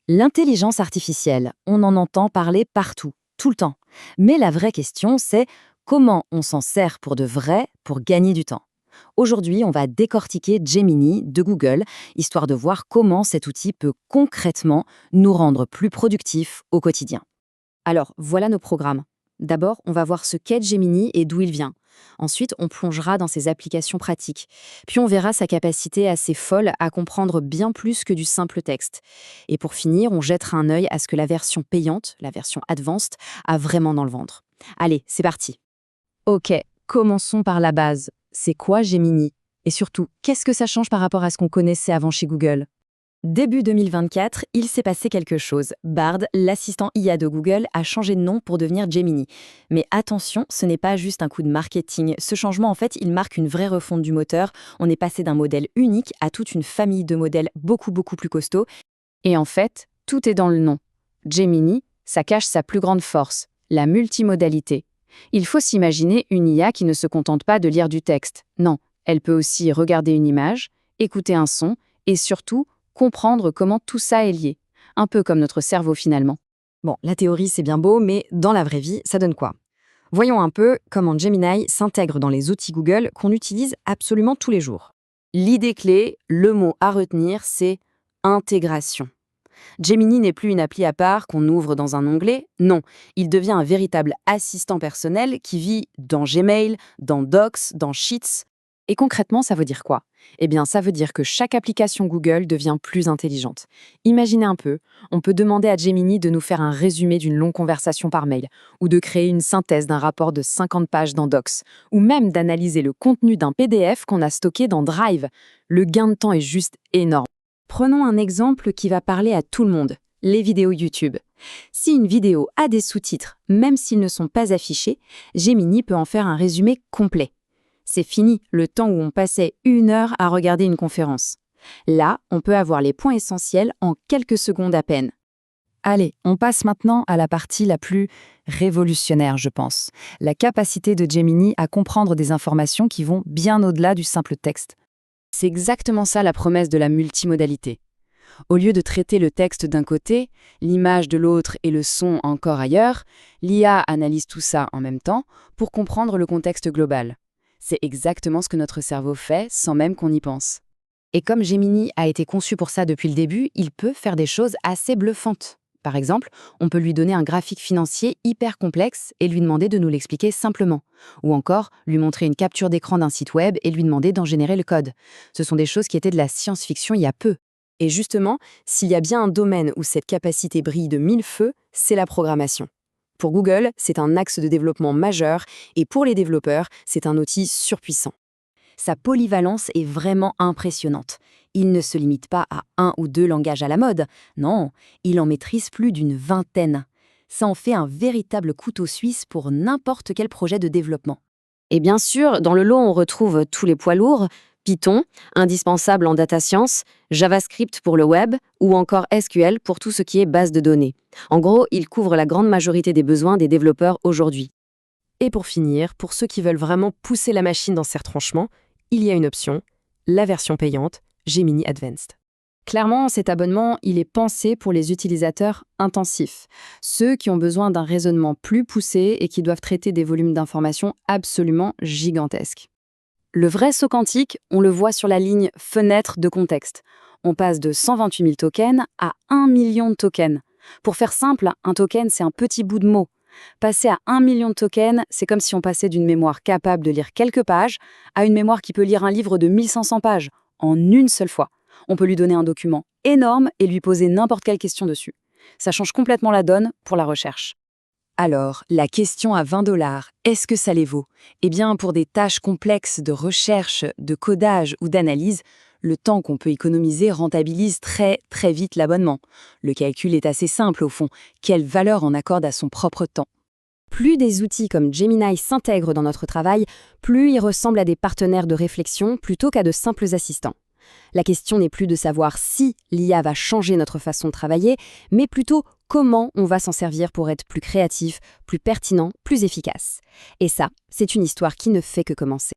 L'intelligence artificielle, on en entend parler partout, tout le temps. Mais la vraie question, c'est comment on s'en sert pour de vrai pour gagner du temps. Aujourd'hui, on va décortiquer Gemini de Google, histoire de voir comment cet outil peut concrètement nous rendre plus productifs au quotidien. Alors, voilà nos programmes. D'abord, on va voir ce qu'est Gemini et d'où il vient. Ensuite, on plongera dans ses applications pratiques. Puis on verra sa capacité assez folle à comprendre bien plus que du simple texte. Et pour finir, on jettera un œil à ce que la version payante, la version advanced, a vraiment dans le ventre. Allez, c'est parti. Ok, commençons par la base. C'est quoi Gemini? Et surtout, qu'est-ce que ça change par rapport à ce qu'on connaissait avant chez Google? Début 2024, il s'est passé quelque chose. Bard, l'assistant IA de Google, a changé de nom pour devenir Gemini. Mais attention, ce n'est pas juste un coup de marketing. Ce changement, en fait, il marque une vraie refonte du moteur. On est passé d'un modèle unique à toute une famille de modèles beaucoup plus costauds. Et en fait, tout est dans le nom. Gemini, ça cache sa plus grande force, la multimodalité. Il faut s'imaginer une IA qui ne se contente pas de lire du texte. Non, elle peut aussi regarder une image, écouter un son et surtout comprendre comment tout ça est lié. Un peu comme notre cerveau finalement. Bon, la théorie c'est bien beau, mais dans la vraie vie, ça donne quoi? Voyons un peu comment Gemini s'intègre dans les outils Google qu'on utilise absolument tous les jours. L'idée clé, le mot à retenir, c'est intégration. Gemini n'est plus une appli à part qu'on ouvre dans un onglet, non, il devient un véritable assistant personnel qui vit dans Gmail, dans Docs, dans Sheets. Et concrètement, ça veut dire quoi? Eh bien, ça veut dire que chaque application Google devient plus intelligente. Imaginez un peu, on peut demander à Gemini de nous faire un résumé d'une longue conversation par mail, ou de créer une synthèse d'un rapport de 50 pages dans Docs, ou même d'analyser le contenu d'un PDF qu'on a stocké dans Drive. Le gain de temps est juste énorme. Prenons un exemple qui va parler à tout le monde, les vidéos YouTube. Si une vidéo a des sous-titres, même s'ils ne sont pas affichés, Gemini peut en faire un résumé complet. C'est fini le temps où on passait 1 heure à regarder une conférence. Là, on peut avoir les points essentiels en quelques secondes à peine. Allez, on passe maintenant à la partie la plus révolutionnaire, je pense. La capacité de Gemini à comprendre des informations qui vont bien au-delà du simple texte. C'est exactement ça la promesse de la multimodalité. Au lieu de traiter le texte d'un côté, l'image de l'autre et le son encore ailleurs, l'IA analyse tout ça en même temps pour comprendre le contexte global. C'est exactement ce que notre cerveau fait sans même qu'on y pense. Et comme Gemini a été conçu pour ça depuis le début, il peut faire des choses assez bluffantes. Par exemple, on peut lui donner un graphique financier hyper complexe et lui demander de nous l'expliquer simplement. Ou encore, lui montrer une capture d'écran d'un site web et lui demander d'en générer le code. Ce sont des choses qui étaient de la science-fiction il y a peu. Et justement, s'il y a bien un domaine où cette capacité brille de mille feux, c'est la programmation. Pour Google, c'est un axe de développement majeur et pour les développeurs, c'est un outil surpuissant. Sa polyvalence est vraiment impressionnante. Il ne se limite pas à 1 ou 2 langages à la mode. Non, il en maîtrise plus d'une vingtaine. Ça en fait un véritable couteau suisse pour n'importe quel projet de développement. Et bien sûr, dans le lot, on retrouve tous les poids lourds, Python, indispensable en data science, JavaScript pour le web, ou encore SQL pour tout ce qui est base de données. En gros, il couvre la grande majorité des besoins des développeurs aujourd'hui. Et pour finir, pour ceux qui veulent vraiment pousser la machine dans ses retranchements, il y a une option, la version payante, Gemini Advanced. Clairement, cet abonnement, il est pensé pour les utilisateurs intensifs, ceux qui ont besoin d'un raisonnement plus poussé et qui doivent traiter des volumes d'informations absolument gigantesques. Le vrai saut quantique, on le voit sur la ligne fenêtre de contexte. On passe de 128 000 tokens à 1 million de tokens. Pour faire simple, un token, c'est un petit bout de mot. Passer à 1 million de tokens, c'est comme si on passait d'une mémoire capable de lire quelques pages à une mémoire qui peut lire un livre de 1500 pages en une seule fois. On peut lui donner un document énorme et lui poser n'importe quelle question dessus. Ça change complètement la donne pour la recherche. Alors, la question à 20 $, est-ce que ça les vaut? Eh bien, pour des tâches complexes de recherche, de codage ou d'analyse, le temps qu'on peut économiser rentabilise très vite l'abonnement. Le calcul est assez simple au fond. Quelle valeur on accorde à son propre temps? Plus des outils comme Gemini s'intègrent dans notre travail, plus ils ressemblent à des partenaires de réflexion plutôt qu'à de simples assistants. La question n'est plus de savoir si l'IA va changer notre façon de travailler, mais plutôt comment on va s'en servir pour être plus créatif, plus pertinent, plus efficace. Et ça, c'est une histoire qui ne fait que commencer.